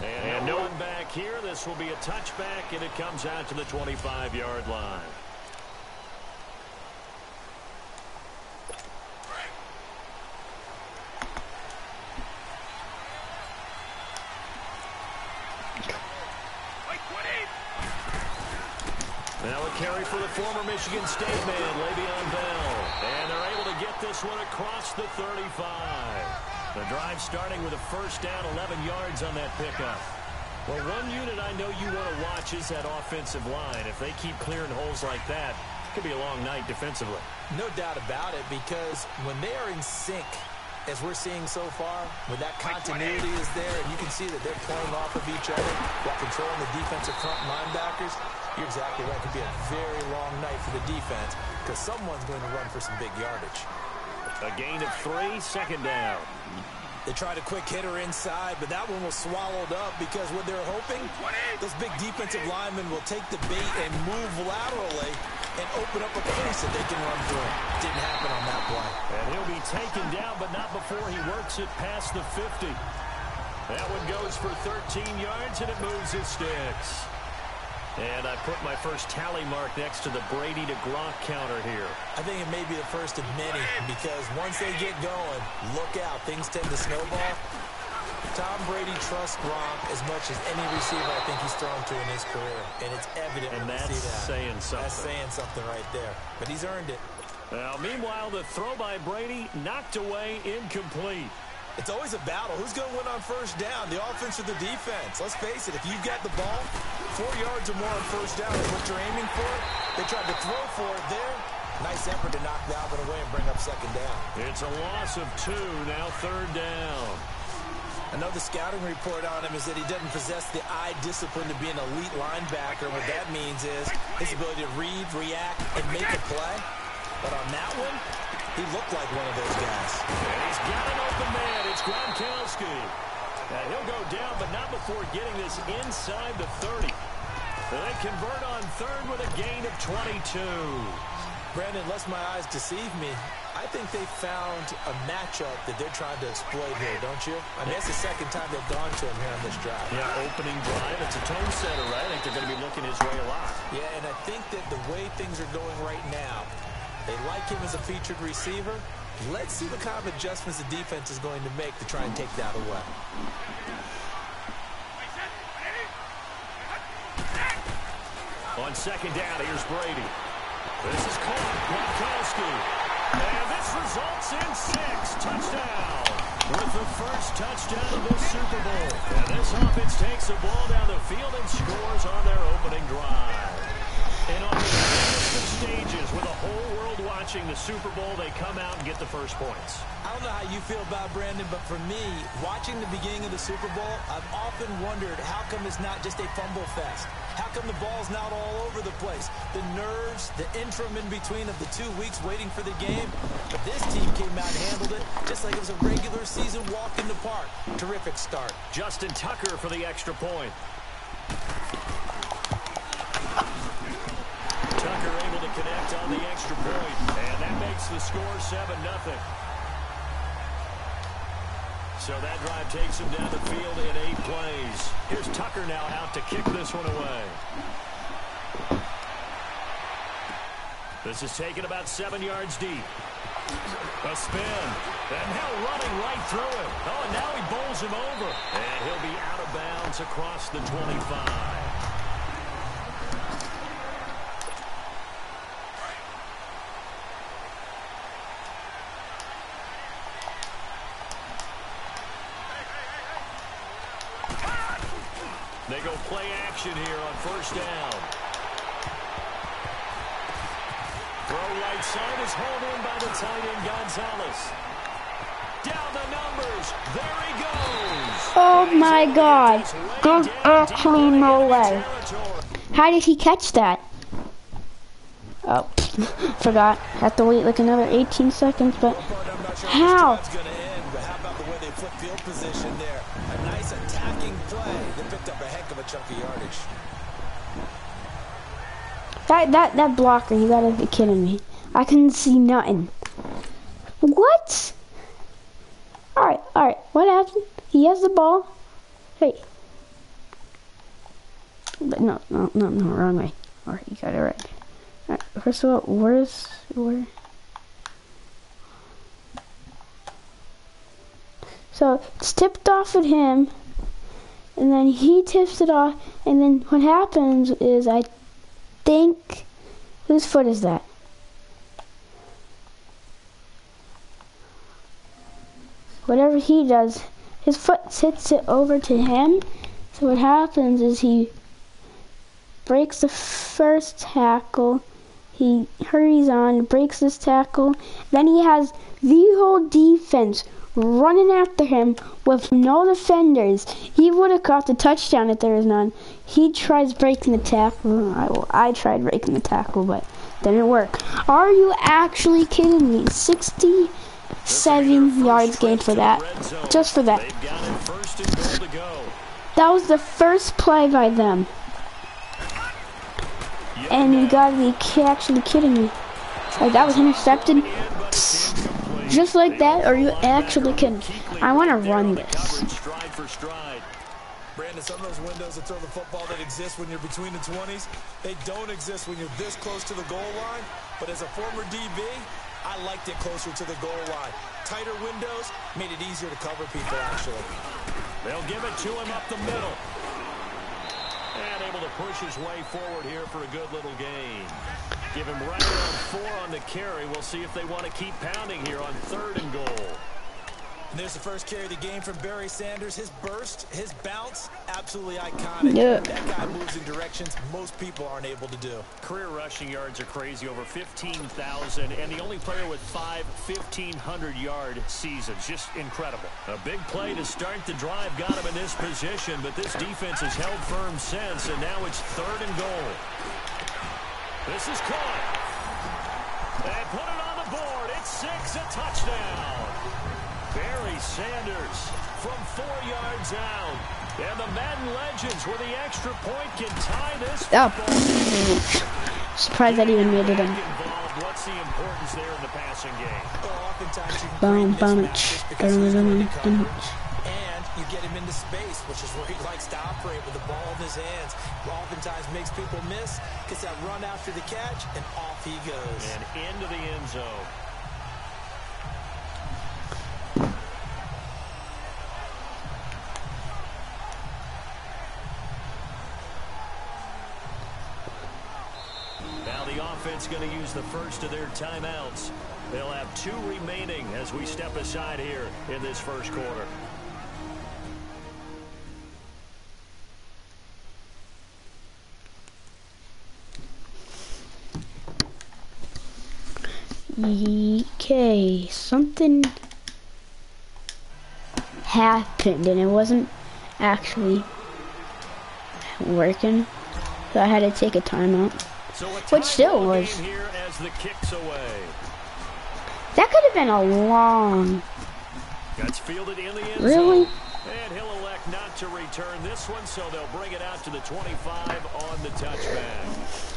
And no one back here. This will be a touchback, and it comes out to the 25-yard line. Now a carry for the former Michigan State man, Le'Veon Bell. And they're able to get this one across the 35. The drive starting with a first down, 11 yards on that pickup. Well, one unit I know you want to watch is that offensive line. If they keep clearing holes like that, it could be a long night defensively. No doubt about it, because when they are in sync, as we're seeing so far, when that continuity is there, and you can see that they're playing off of each other while controlling the defensive front linebackers, you're exactly right. It could be a very long night for the defense because someone's going to run for some big yardage. A gain of 3, second down. They tried a quick hitter inside, but that one was swallowed up because what they're hoping, those big defensive linemen will take the bait and move laterally and open up a place that they can run through. Didn't happen on that play. And he'll be taken down, but not before he works it past the 50. That one goes for 13 yards, and it moves his sticks. And I put my first tally mark next to the Brady to Gronk counter here. I think it may be the first of many because once they get going, look out. Things tend to snowball. Tom Brady trusts Gronk as much as any receiver I think he's thrown to in his career. And it's evident when you see that. That's saying something. That's saying something right there. But he's earned it. Well, meanwhile, the throw by Brady knocked away, incomplete. It's always a battle. Who's going to win on first down, the offense or the defense? Let's face it, if you've got the ball, 4 yards or more on first down is what you're aiming for. They tried to throw for it there. Nice effort to knock that one away and bring up second down. It's a loss of 2, now third down. I know the scouting report on him is that he doesn't possess the eye discipline to be an elite linebacker. What that means is his ability to read, react, and make a play. But on that one, he looked like one of those guys. And he's got an open man. It's Gronkowski. Now he'll go down, but not before getting this inside the 30. They convert on third with a gain of 22. Brandon, lest my eyes deceive me, I think they found a matchup that they're trying to exploit here, don't you? I mean, that's the second time they've gone to him here on this drive. Yeah, opening drive. It's a tone setter, right? I think they're going to be looking his way a lot. Yeah, and I think that the way things are going right now, they like him as a featured receiver. Let's see what kind of adjustments the defense is going to make to try and take that away. On second down, here's Brady. This is caught. Gronkowski. And this results in 6. Touchdown. With the first touchdown of this Super Bowl. And this offense takes the ball down the field and scores on their opening drive. And on the biggest of stages, with the whole world watching the Super Bowl, they come out and get the first points. I don't know how you feel about Brandon, but for me, watching the beginning of the Super Bowl, I've often wondered how come it's not just a fumble fest? How come the ball's not all over the place? The nerves, the interim in between of the 2 weeks waiting for the game. But this team came out and handled it just like it was a regular season walk in the park. Terrific start. Justin Tucker for the extra point. Tucker able to connect on the extra point, and that makes the score 7-0. So that drive takes him down the field in 8 plays. Here's Tucker now out to kick this one away. This is taken about 7 yards deep. A spin. And now running right through him. Oh, and now he bowls him over. And he'll be out of bounds across the 25. They go play action here on first down. Throw right side is hauled in by the tight end Gonzalez. Down the numbers. There he goes. Oh my God. There's actually no way. How did he catch that? Oh, forgot. Have to wait like another 18 seconds, but how? Field position there. A nice attacking play that picked up a heck of a chunk of yardage. That blocker, you gotta be kidding me. I couldn't see nothing. What? Alright, what happened? He has the ball. Hey, No, wrong way. Alright, you got it right. Alright, first of all, where? So, it's tipped off at him, and then he tips it off, and then what happens is, I think, whose foot is that? Whatever he does, his foot hits it over to him. So what happens is he breaks the first tackle. He hurries on, breaks this tackle. Then he has the whole defense running after him with no defenders. He would have caught the touchdown if there was none. He tries breaking the tackle. I tried breaking the tackle, but didn't work. Are you actually kidding me? 67 yards gained for that. Just for that. That was the first play by them. And you gotta be actually kidding me. Like, that was intercepted. Just like that, or are you actually kidding? I want to run this. Brandon, some of those windows that throw the football that exist when you're between the 20s, they don't exist when you're this close to the goal line. But as a former DB, I liked it closer to the goal line. Tighter windows made it easier to cover people, actually. They'll give it to him up the middle. And able to push his way forward here for a good little gain. Give him right around 4 on the carry. We'll see if they want to keep pounding here on 3rd and goal. And there's the first carry of the game from Barry Sanders. His burst, his bounce, absolutely iconic. Yeah. That guy moves in directions most people aren't able to do. Career rushing yards are crazy, over 15,000, and the only player with 5 1,500-yard seasons. Just incredible. A big play to start the drive got him in this position, but this defense has held firm since, and now it's 3rd and goal. This is caught. They put it on the board. It's 6, a touchdown. Barry Sanders from 4 yards out. And the Madden legends with the extra point can tie this. Oh. Surprised that even made it in. What's the importance there in the passing game? And you get him into space, which is where he likes to operate with the ball in his hands. Oftentimes makes people miss, gets that run after the catch, and off he goes. And into the end zone. Now the offense going to use the first of their timeouts. They'll have 2 remaining as we step aside here in this first quarter. Okay, something happened and it wasn't actually working, so I had to take a timeout, which still was. Here as the kicks away. That could have been a long. That's fielded in the end Really? zone. And he'll elect not to return this one, so they'll bring it out to the 25 on the touchback.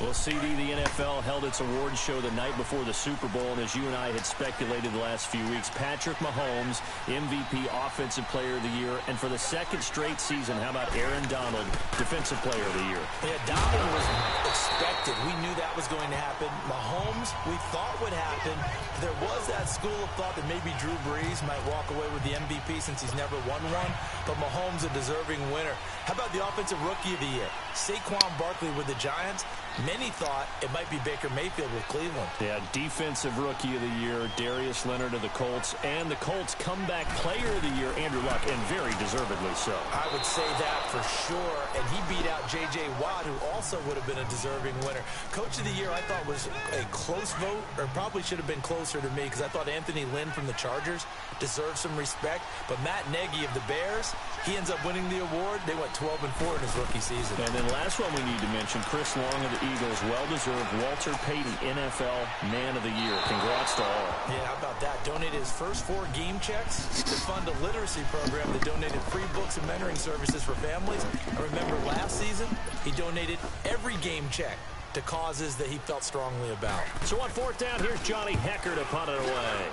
Well, CD, the NFL held its awards show the night before the Super Bowl, and as you and I had speculated the last few weeks, Patrick Mahomes, MVP, Offensive Player of the Year, and for the 2nd straight season, how about Aaron Donald, Defensive Player of the Year? Yeah, Donald was expected. We knew that was going to happen. Mahomes, we thought would happen. There was that school of thought that maybe Drew Brees might walk away with the MVP since he's never won one, but Mahomes a deserving winner. How about the Offensive Rookie of the Year? Saquon Barkley with the Giants. Many thought it might be Baker Mayfield with Cleveland. Yeah, Defensive Rookie of the Year, Darius Leonard of the Colts, and the Colts Comeback Player of the Year, Andrew Luck, and very deservedly so. I would say that for sure, and he beat out J.J. Watt, who also would have been a deserving winner. Coach of the Year, I thought was a close vote, or probably should have been closer to me, because I thought Anthony Lynn from the Chargers deserved some respect, but Matt Nagy of the Bears, he ends up winning the award. They went 12-4 in his rookie season. And then last one we need to mention, Chris Long of the Eagles, well-deserved Walter Payton, NFL Man of the Year. Congrats to all. Yeah, how about that? Donated his first 4 game checks to fund a literacy program that donated free books and mentoring services for families. I remember last season, he donated every game check to causes that he felt strongly about. So on 4th down, here's Johnny Hecker to punt it away.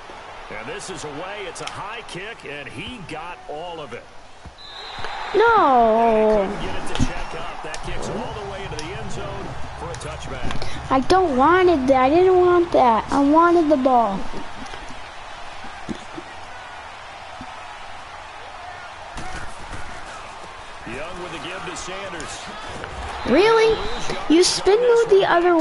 And this is away. It's a high kick, and he got all of it. No. Get it to check up. That touchback. I don't wanted that. I didn't want that. I wanted the ball. Young with the give to Sanders. Really? You spin move the other.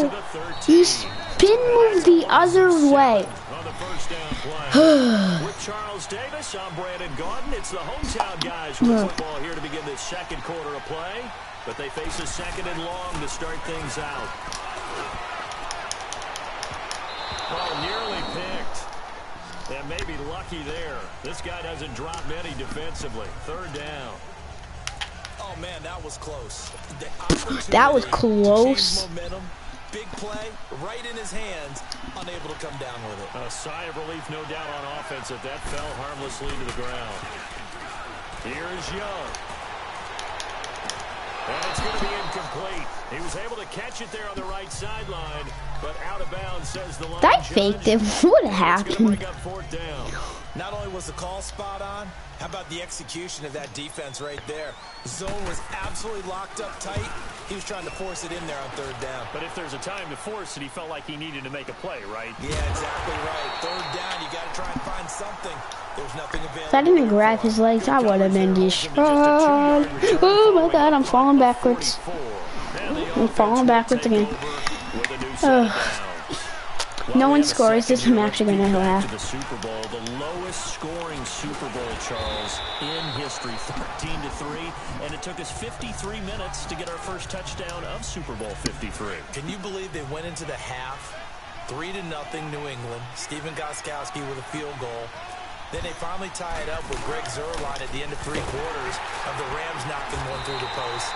You spin move the other way. On the first down play. With Charles Davis, I'm Brandon Gaudin. It's the hometown guys with the football here to begin this second quarter of play. But they face a second and long to start things out. Oh, nearly picked. And maybe lucky there. This guy doesn't drop many defensively. Third down. Oh, man, that was close. That was close. Momentum, big play, right in his hands, unable to come down with it. A sigh of relief, no doubt, on offense that fell harmlessly to the ground. Here is Young. And it's going to be incomplete. He was able to catch it there on the right sideline, but out of bounds, says the line That judge. faked it. What happened? Bring up fourth down. Not only was the call spot on, how about the execution of that defense right there? Zone was absolutely locked up tight. He was trying to force it in there on third down. But if there's a time to force it, he felt like he needed to make a play, right? Yeah, exactly right. Third down, you got to try and find something. There's nothing available. If I didn't grab his legs, I would have been destroyed. Oh my god, I'm falling backwards. I'm falling backwards again. No one scores this. I'm actually going to laugh. The Super Bowl, the lowest scoring Super Bowl, Charles, in history, 13-3, and it took us 53 minutes to get our first touchdown of Super Bowl 53. Can you believe they went into the half, 3-0 New England, Stephen Gostkowski with a field goal. Then they finally tie it up with Greg Zuerlein at the end of 3 quarters of the Rams knocking one through the post.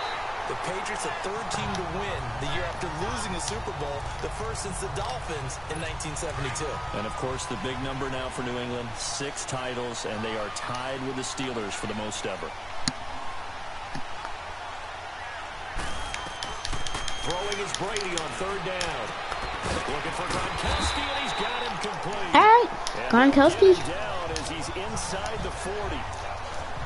The Patriots, a third team to win the year after losing a Super Bowl, the first since the Dolphins in 1972. And, of course, the big number now for New England, 6 titles, and they are tied with the Steelers for the most ever. Throwing is Brady on third down. Looking for Gronkowski, and he's got him complete. All right, Gronkowski. Down as he's inside the 40.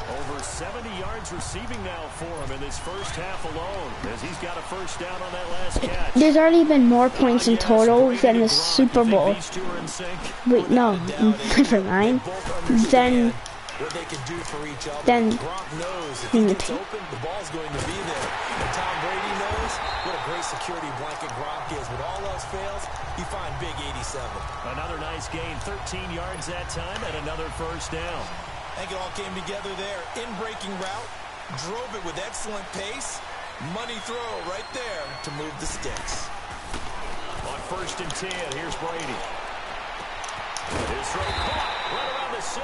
Over 70 yards receiving now for him in this first half alone, as he's got a first down on that last catch. There's already been more points in total than the Super Bowl. Wait, no, never mind. Then Gronk knows if he gets open, the ball's going to be there. And Tom Brady knows what a great security blanket Gronk is. When all else fails, you find big 87. Another nice gain, 13 yards that time, and another first down. I think it all came together there. In-breaking route, drove it with excellent pace. Money throw right there to move the sticks. On first and 10, here's Brady. His throw caught right around the 6.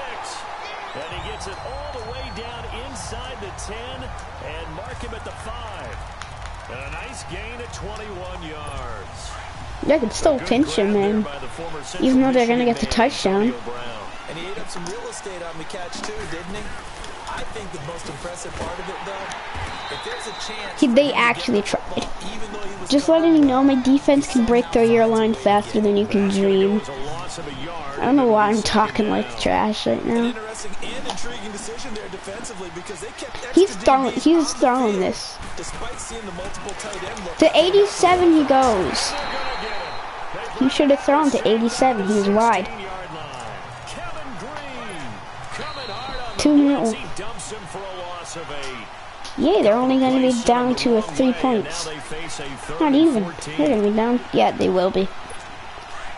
And he gets it all the way down inside the 10 and mark him at the 5. And a nice gain at 21 yards. They could still pinch him, man. Even though they're going to get the touchdown. And he ate up some real estate on the catch, too, didn't he? I think the most impressive part of it, though, if there's a chance... They actually tried. Just letting you know, my defense can break through your line faster than you can dream. I don't know why I'm talking like trash right now. He's throwing this. To 87 he goes. He should have thrown to 87. He was wide. 2 minutes. Yeah, they're only going to be down to 3 points. Not even. They're going to be down. Yeah, they will be.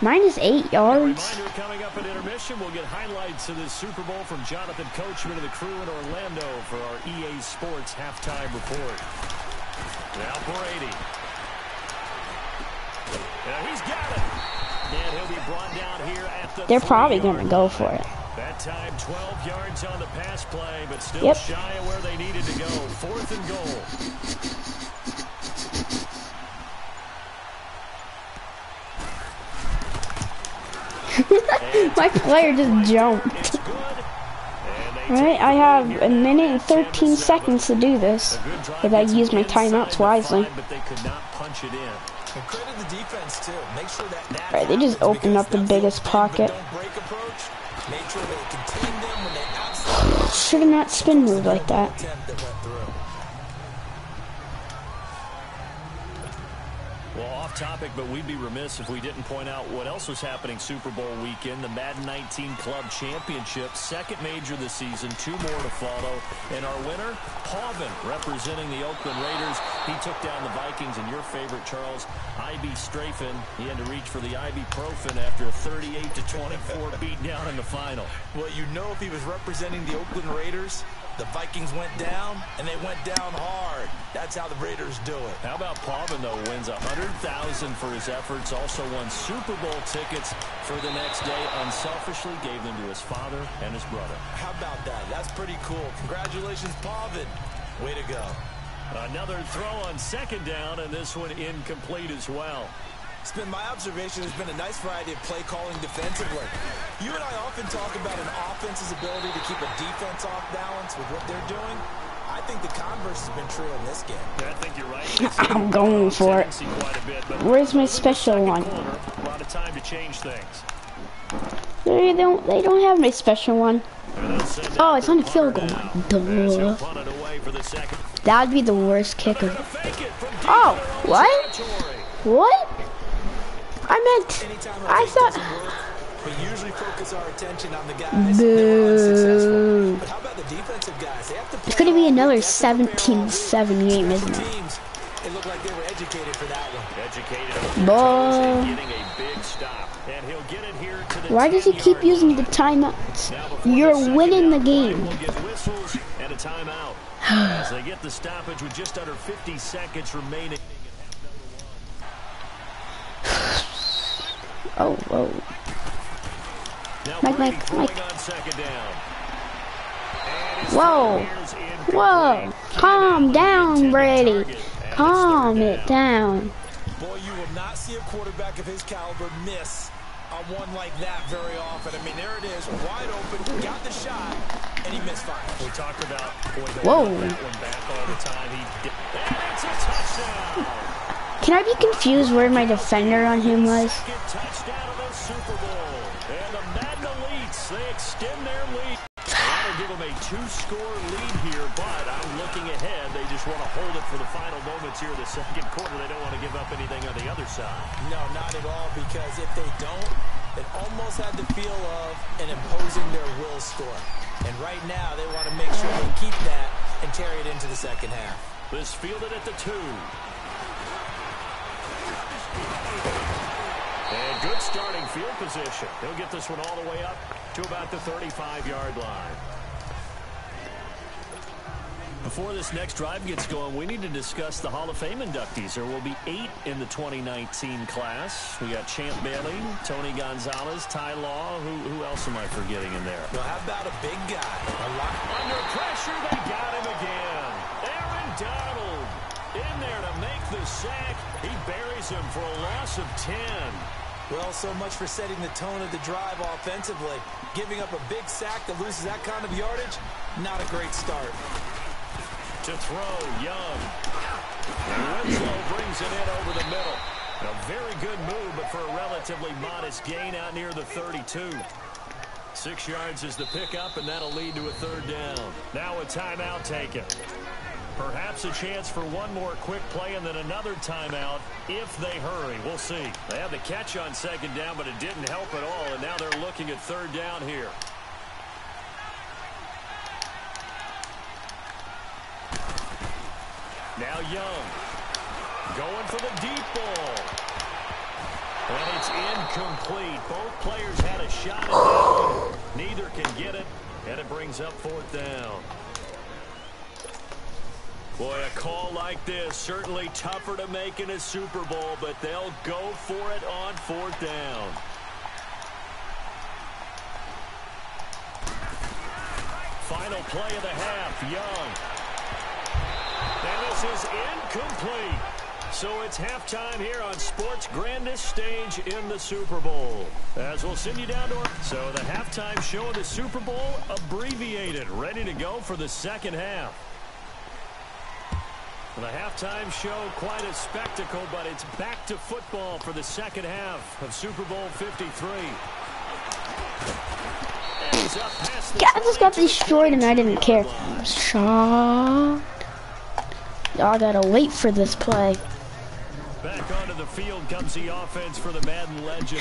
Minus 8 yards. Coming up at intermission, we'll get highlights of this Super Bowl from Jonathan Coachman and the crew in Orlando for our EA Sports halftime report. Now Brady. Yeah, he's got it. And he'll be brought down here at the... They're probably going to go for it. That time 12 yards on the pass play, but still shy of where they needed to go. 4th and goal. My player just jumped. Alright, I have 1 minute and 13 seconds to do this. If I use my timeouts wisely. Alright, they just opened up the biggest pocket. Should have not spin moved like that. Well, off topic, but we'd be remiss if we didn't point out what else was happening Super Bowl weekend. The Madden 19 Club Championship, second major this season, 2 more to follow. And our winner, Pauvin, representing the Oakland Raiders. He took down the Vikings, and your favorite, Charles, Strafen. He had to reach for the ibuprofen after a 38-24 beatdown in the final. Well, you know, if he was representing the Oakland Raiders, the Vikings went down, and they went down hard. That's how the Raiders do it. How about Pauvin, though, wins $100,000 for his efforts, also won Super Bowl tickets for the next day, unselfishly gave them to his father and his brother. How about that? That's pretty cool. Congratulations, Pauvin. Way to go. Another throw on second down, and this one incomplete as well. It's been my observation, there's been a nice variety of play calling defensively. You and I often talk about an offense's ability to keep a defense off balance with what they're doing. I think the converse has been true in this game. Yeah, I think you're right. I'm going for it. Where's my special one? A lot of time to change things. They don't have my special one. Oh, it's on the field goal. Duh. That would be the worst kicker. Oh, what? What? I thought. We usually focus our attention on the guys that were unsuccessful. But how about the defensive guys? They have to play. It's gonna be another 17-7 game, isn't it? It looked like they were educated for that one. Educated. Ball. Getting a big stop, and he'll get it here to the Why does he keep using the timeouts? You're winning the game. We'll get whistles and a timeout as they get the stoppage with just under 50 seconds remaining. Oh, whoa. Mike. Whoa. Whoa. Calm down, Brady. Calm it down. Boy, you will not see a quarterback of his caliber miss on one like that very often. I mean, there it is, wide open, got the shot, and he misfired. We talked about whoa. That one back all the time. And it's a touchdown. Can I be confused where my defender on him was? Touchdown of the Super Bowl. And the Madden Elites, they extend their lead. They want to give them a 2-score lead here, but I'm looking ahead. They just want to hold it for the final moments here of the second quarter. They don't want to give up anything on the other side. No, not at all, because if they don't, it almost had the feel of an imposing their will score. And right now, they want to make sure they keep that and carry it into the second half. This fielded at the 2. And good starting field position. He'll get this one all the way up to about the 35-yard line. Before this next drive gets going, we need to discuss the Hall of Fame inductees. There will be 8 in the 2019 class. We got Champ Bailey, Tony Gonzalez, Ty Law. Who else am I forgetting in there? Well, how about a big guy? Under pressure, they got him again. Aaron Donald in there to make the sack. He buries him for a loss of 10. Well, so much for setting the tone of the drive offensively. Giving up a big sack that loses that kind of yardage, not a great start. To throw, Young. Winslow brings it in over the middle. A very good move, but for a relatively modest gain out near the 32. 6 yards is the pickup, and that'll lead to a 3rd down. Now a timeout taken. Perhaps a chance for one more quick play and then another timeout if they hurry. We'll see. They had the catch on 2nd down, but it didn't help at all, and now they're looking at 3rd down here. Now Young going for the deep ball. And it's incomplete. Both players had a shot at that one. Neither can get it, and it brings up 4th down. Boy, a call like this, certainly tougher to make in a Super Bowl, but they'll go for it on 4th down. Final play of the half, Young. And this is incomplete. So it's halftime here on sports' grandest stage in the Super Bowl. As we'll send you down to so the halftime show of the Super Bowl abbreviated, ready to go for the second half. The halftime show, quite a spectacle, but it's back to football for the second half of Super Bowl 53. Yeah, I just got destroyed and I didn't care. Shocked. Y'all gotta wait for this play. Back onto the field comes the offense for the Madden legend.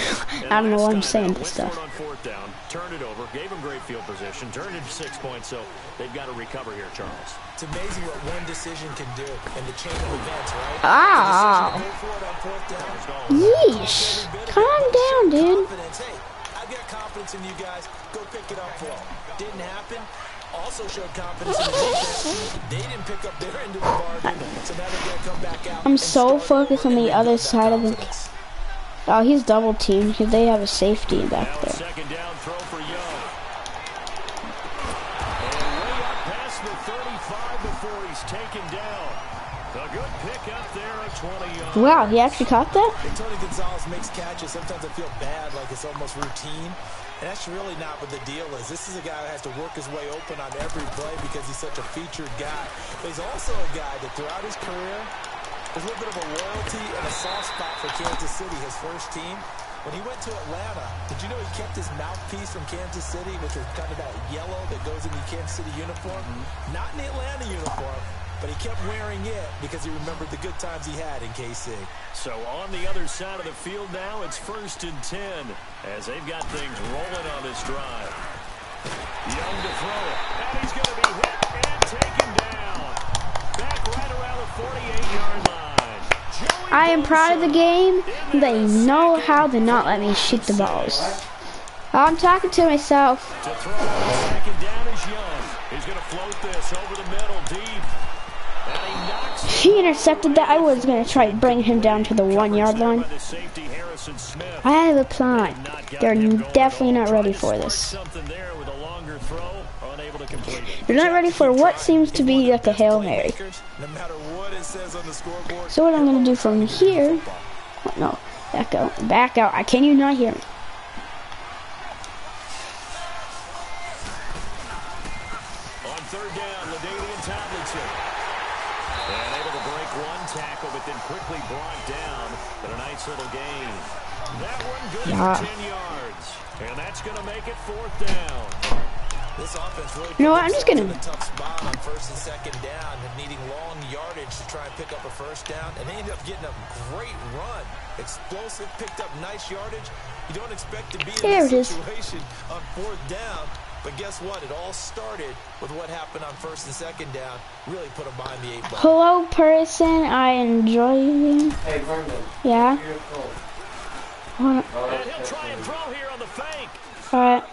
I don't know why I'm saying this stuff. On fourth down, turned it over, gave him great field position, turned it to 6 points, so they've got to recover here, Charles. It's amazing what one decision can do in the chain of events, right? Ah. Yeesh. Calm down, dude. Hey, I've got confidence in you guys. Go pick it up for them. Didn't happen. Also showed confidence in the defense. They didn't pick up their end of the bargain, so now they're going to come back out. I'm so focused on the other side of the... Oh, he's double teamed because they have a safety back there. Second down throw for Young. And way up past the 35 before he's taken down. A good pick up there at 20 yards. Wow, he actually caught that? When Tony Gonzalez makes catches, sometimes I feel bad, like it's almost routine. And that's really not what the deal is. This is a guy that has to work his way open on every play because he's such a featured guy. But he's also a guy that throughout his career, there's a little bit of a loyalty and a soft spot for Kansas City, his first team. When he went to Atlanta, did you know he kept his mouthpiece from Kansas City, which was kind of that yellow that goes in the Kansas City uniform? Not in the Atlanta uniform, but he kept wearing it because he remembered the good times he had in KC. So on the other side of the field now, it's 1st and 10 as they've got things rolling on this drive. Young to throw it, and he's going to be hit and taken down. Back right around the 48-yard line. I am proud of the game. They know how to not let me shoot the balls. I'm talking to myself. To throw it, second down is Young. He's going to float this over the middle, deep. He intercepted that. I was going to try to bring him down to the 1-yard line. I have a plan. They're definitely not ready for this. They're not ready for what seems to be like a Hail Mary. So what I'm going to do from here... Oh, no, back out. Back out. Can you not hear me? On third down, LaDainian Tomlinson. And able to break one tackle, but then quickly brought down. But a nice little gain. That one good for 10 yards. And that's going to make it 4th down. This offense really you know what? I'm just going to... in a tough spot on 1st and 2nd down and needing long yardage to try and pick up a 1st down. And they ended up getting a great run. Explosive, picked up nice yardage. You don't expect to be in this situation on 4th down. But guess what? It all started with what happened on 1st and 2nd down. Really put them behind the 8 ball. Hello, person. I enjoy you. Hey, Vernon. Yeah? And he'll try and throw here on the fake. All right.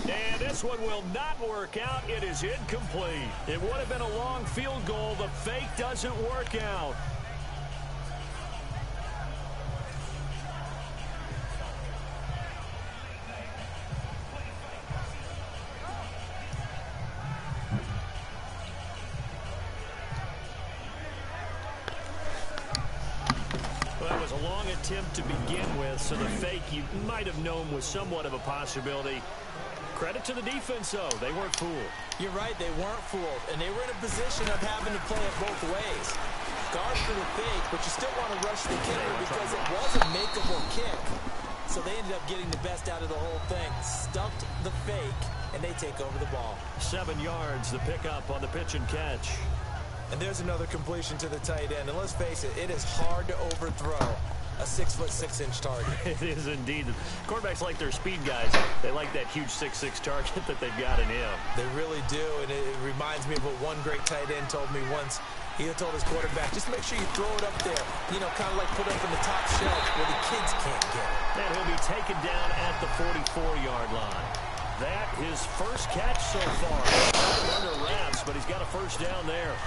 And this one will not work out. It is incomplete. It would have been a long field goal. The fake doesn't work out. Well, it was a long attempt to begin with, so the fake you might have known was somewhat of a possibility. Credit to the defense, though. They weren't fooled. You're right, they weren't fooled, and they were in a position of having to play it both ways. Guard for the fake, but you still want to rush the kicker because it was a makeable kick. So they ended up getting the best out of the whole thing. Stumped the fake, and they take over the ball. 7 yards, the pickup on the pitch and catch. And there's another completion to the tight end. And let's face it is hard to overthrow a 6'6" target. It is indeed. Quarterbacks like their speed guys. They like that huge 6'6" target that they've got in him. They really do, and it reminds me of what one great tight end told me once. He told his quarterback, just make sure you throw it up there. You know, kind of like put it up in the top shelf where the kids can't get it. And he'll be taken down at the 44-yard line. That his first catch so far. Under wraps, but he's got a 1st down there.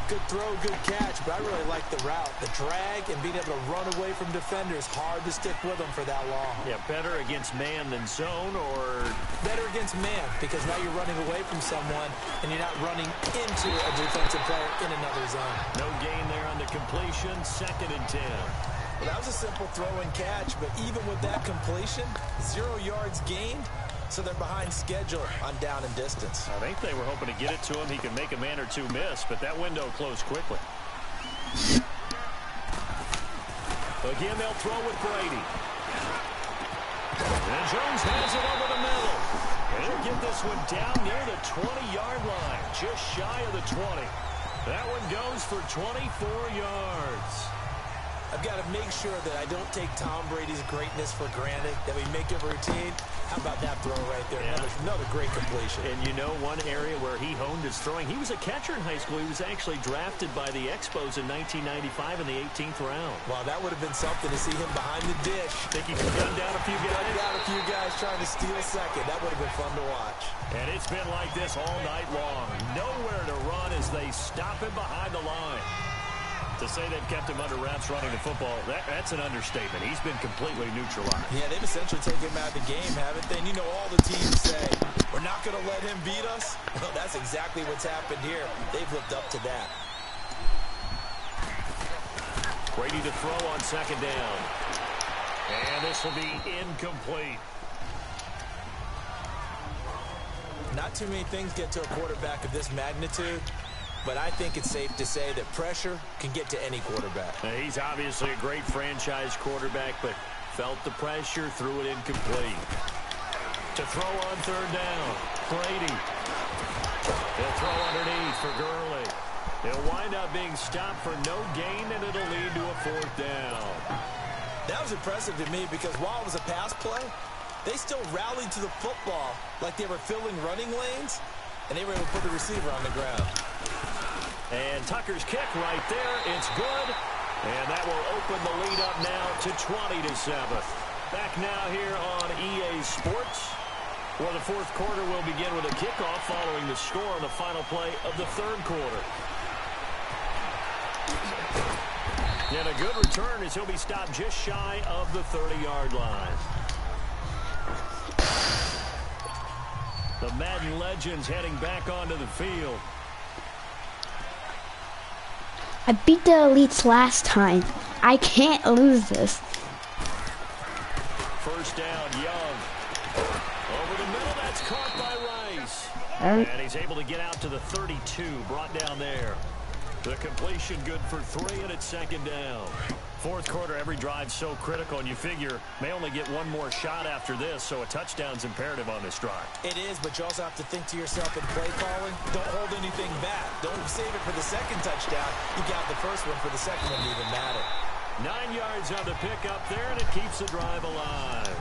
Good throw, good catch, but I really like the route. The drag and being able to run away from defenders, hard to stick with them for that long. Yeah, better against man than zone, or... Better against man, because now you're running away from someone, and you're not running into a defensive player in another zone. No gain there on the completion, 2nd and 10. Well, that was a simple throw and catch, but even with that completion, 0 yards gained. So they're behind schedule on down and distance. I think they were hoping to get it to him. He could make a man or two miss, but that window closed quickly. Again, they'll throw with Brady. And Jones has it over the middle. And he'll get this one down near the 20-yard line, just shy of the 20. That one goes for 24 yards. I've got to make sure that I don't take Tom Brady's greatness for granted, that we make it routine. How about that throw right there? Yeah. Another great completion. And you know one area where he honed his throwing? He was a catcher in high school. He was actually drafted by the Expos in 1995 in the 18th round. Wow, that would have been something to see him behind the dish. Think he could gun down a few guys? Gun down a few guys trying to steal second. That would have been fun to watch. And it's been like this all night long. Nowhere to run as they stop him behind the line. To say they've kept him under wraps running the football, that's an understatement. He's been completely neutralized. Yeah, they've essentially taken him out of the game, haven't they? And you know all the teams say, we're not going to let him beat us. Well, that's exactly what's happened here. They've lived up to that. Brady to throw on second down. And this will be incomplete. Not too many things get to a quarterback of this magnitude, but I think it's safe to say that pressure can get to any quarterback. He's obviously a great franchise quarterback, but felt the pressure, threw it incomplete. To throw on third down, Brady. He'll throw underneath for Gurley. He'll wind up being stopped for no gain, and it'll lead to a fourth down. That was impressive to me because while it was a pass play, they still rallied to the football like they were filling running lanes, and they were able to put the receiver on the ground. And Tucker's kick right there. It's good. And that will open the lead up now to 20-7. Back now here on EA Sports, where the fourth quarter will begin with a kickoff following the score on the final play of the third quarter. And a good return as he'll be stopped just shy of the 30-yard line. The Madden legends heading back onto the field. I beat the elites last time. I can't lose this. First down, Young. Over the middle, that's caught by Rice. And he's able to get out to the 32, brought down there. The completion good for 3, and it's second down. Fourth quarter, every drive so critical, and you figure may only get one more shot after this, so a touchdown's imperative on this drive. It is, but you also have to think to yourself in play calling, don't hold anything back. Don't save it for the second touchdown. You got the first one for the second one to even matter. 9 yards on the pickup there, and it keeps the drive alive.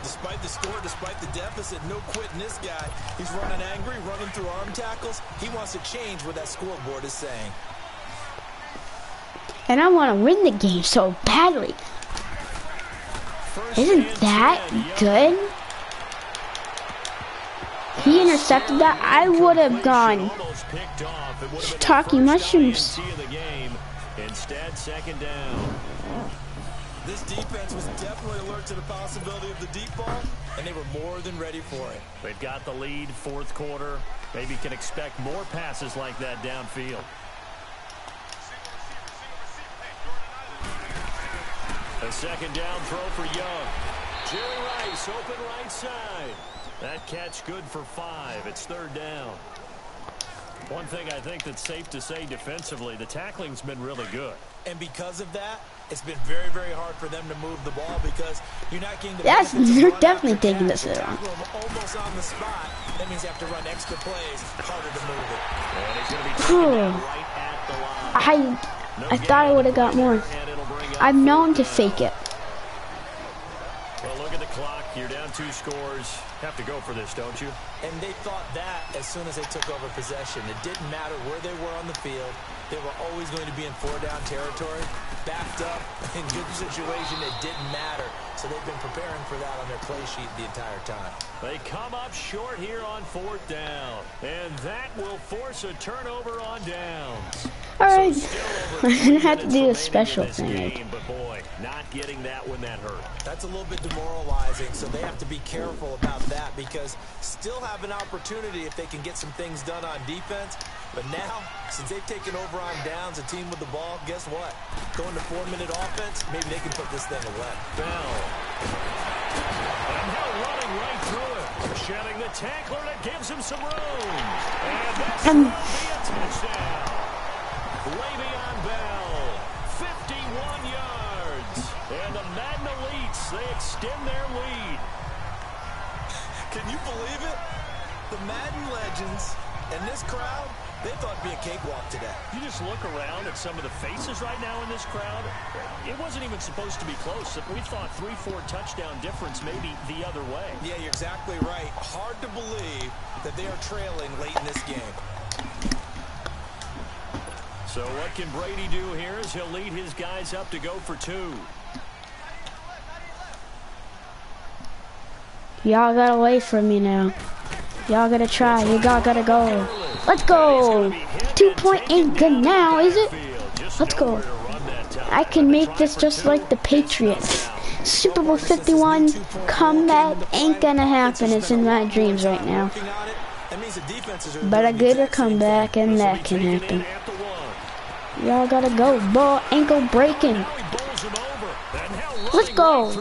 Despite the score, despite the deficit, no quitting this guy. He's running angry, running through arm tackles. He wants to change what that scoreboard is saying. And I want to win the game so badly. Isn't that good? He intercepted that. I would have gone shiitake mushrooms. Instead, second down. This defense was definitely alert to the possibility of the deep ball, and they were more than ready for it. They've got the lead, fourth quarter. Maybe can expect more passes like that downfield. A second down throw for Young. Jerry Rice, open right side. That catch good for 5. It's third down. One thing I think that's safe to say defensively, the tackling's been really good. And because of that, it's been very, very hard for them to move the ball because you're not getting the Yes, they're definitely taking this around. Almost on the spot. That means you have to run extra plays, harder to move it. And he's going to be taken down right at the line. I thought I would have got more. I'm known to fake it. Well, look at the clock. You're down 2 scores. Have to go for this, don't you? And they thought that as soon as they took over possession. It didn't matter where they were on the field. They were always going to be in 4-down territory. Backed up, in good situation, it didn't matter. So they've been preparing for that on their play sheet the entire time. They come up short here on 4th down. And that will force a turnover on downs. Alright, I'm going to have to do a special thing. But boy, not getting that when that hurt. That's a little bit demoralizing, so they have to be careful about that because still have an opportunity if they can get some things done on defense. But now, since they've taken over on downs, a team with the ball, guess what? Going to 4-minute offense, maybe they can put this thing away. Bell. And now running right through it. Shedding the tackler that gives him some room. And that's going to be a touchdown. Le'Veon Bell, 51 yards. And the Madden Elites, they extend their lead. Can you believe it? The Madden legends and this crowd, They thought it'd be a cakewalk today. You just look around at some of the faces right now in this crowd. It wasn't even supposed to be close. We thought 3-4 touchdown difference maybe the other way. Yeah, you're exactly right. Hard to believe that they are trailing late in this game. So what can Brady do here as he'll lead his guys up to go for 2? Y'all gotta wait for me now. Y'all gotta try. You all gotta go. Let's go. 2-point ain't good now, is it? Let's go. I can make this just like the Patriots. Super Bowl 51 comeback ain't gonna happen. It's in my dreams right now. But I get a comeback and that can happen. Y'all gotta go. Ball ankle breaking. Let's go.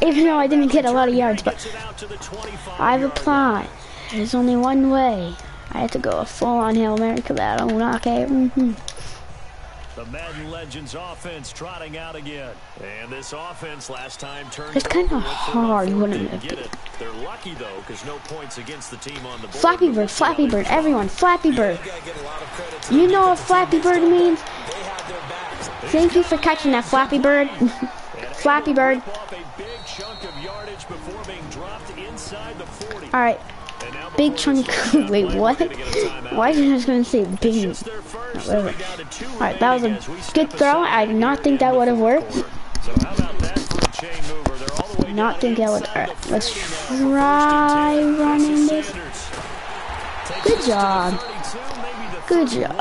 Even though I didn't get a lot of yards, but I've applied. There's only one way. I had to go a full-on Hail Mary because I don't knock it. The Madden Legends offense trotting out again. And this offense last time turned it's kind of hard, wouldn't it? They're lucky though, because no points against the team on the board. Flappy Bird, everyone, Flappy Bird. You know what Flappy Bird means? Thank you for catching that, Flappy Bird. Flappy Bird. Alright. Big chunk. Wait, what? Why did I just gonna say big? Alright, that was a good throw. I did not think that would have worked. Not think that would. Alright, let's try running this. Good job. Good job.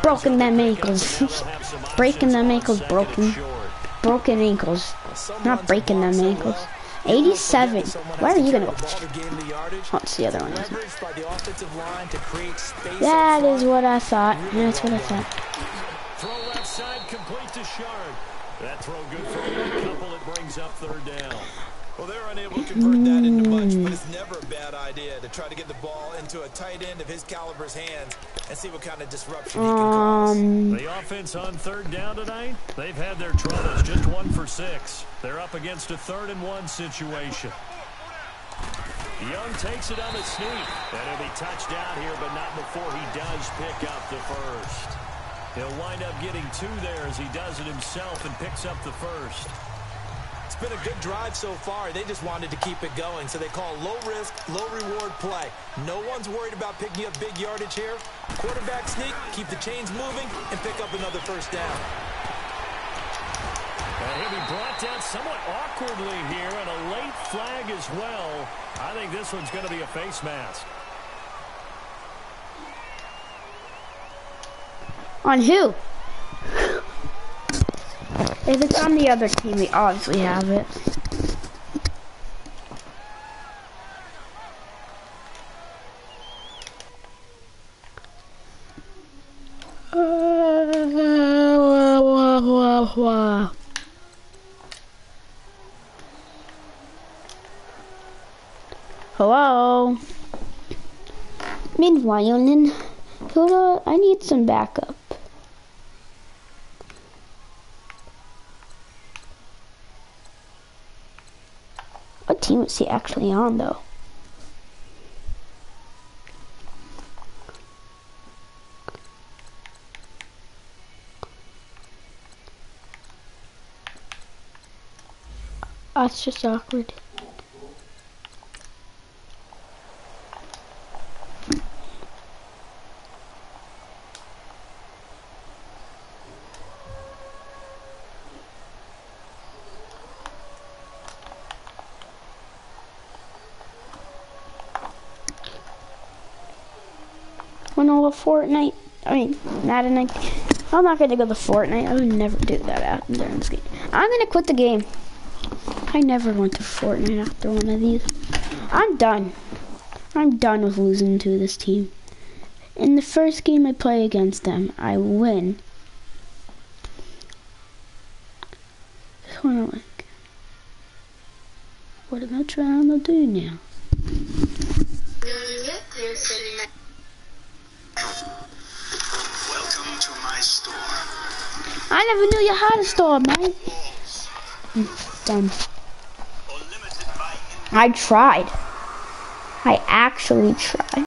Broken them ankles. Breaking them ankles. Broken ankles. Not breaking them ankles. 87. Where are you gonna go? Oh, it's the other one. That is what I thought. That's what I thought. Throw left side complete to Shard. That throw good for a couple. It brings up 3rd down. Well, they're unable to convert that into much, but it's never a bad idea to try to get the ball into a tight end of his caliber's hands and see what kind of disruption he can cause. The offense on 3rd down tonight, they've had their troubles, just 1 for 6. They're up against a 3rd and 1 situation. Young takes it on the sneak, and he'll be touched out here, but not before he does pick up the first. He'll wind up getting 2 there as he does it himself and picks up the first. It's been a good drive so far. They just wanted to keep it going, so they call low risk, low reward play. No one's worried about picking up big yardage here. Quarterback sneak, keep the chains moving, and pick up another first down. And he'll be brought down somewhat awkwardly here, and a late flag as well. I think this one's going to be a face mask. On who? If it's on the other team, we obviously have it. Hello? Meanwhile, I need some backup. What team is he actually on, though? That's just awkward. When all the Fortnite, Madden, I'm not gonna go to Fortnite. I would never do that out during this game. I'm gonna quit the game. I never went to Fortnite after one of these. I'm done. I'm done with losing to this team. In the first game I play against them, I win. What am I trying to do now? Welcome to my store. I never knew you had a store, man. Done. I tried. I actually try.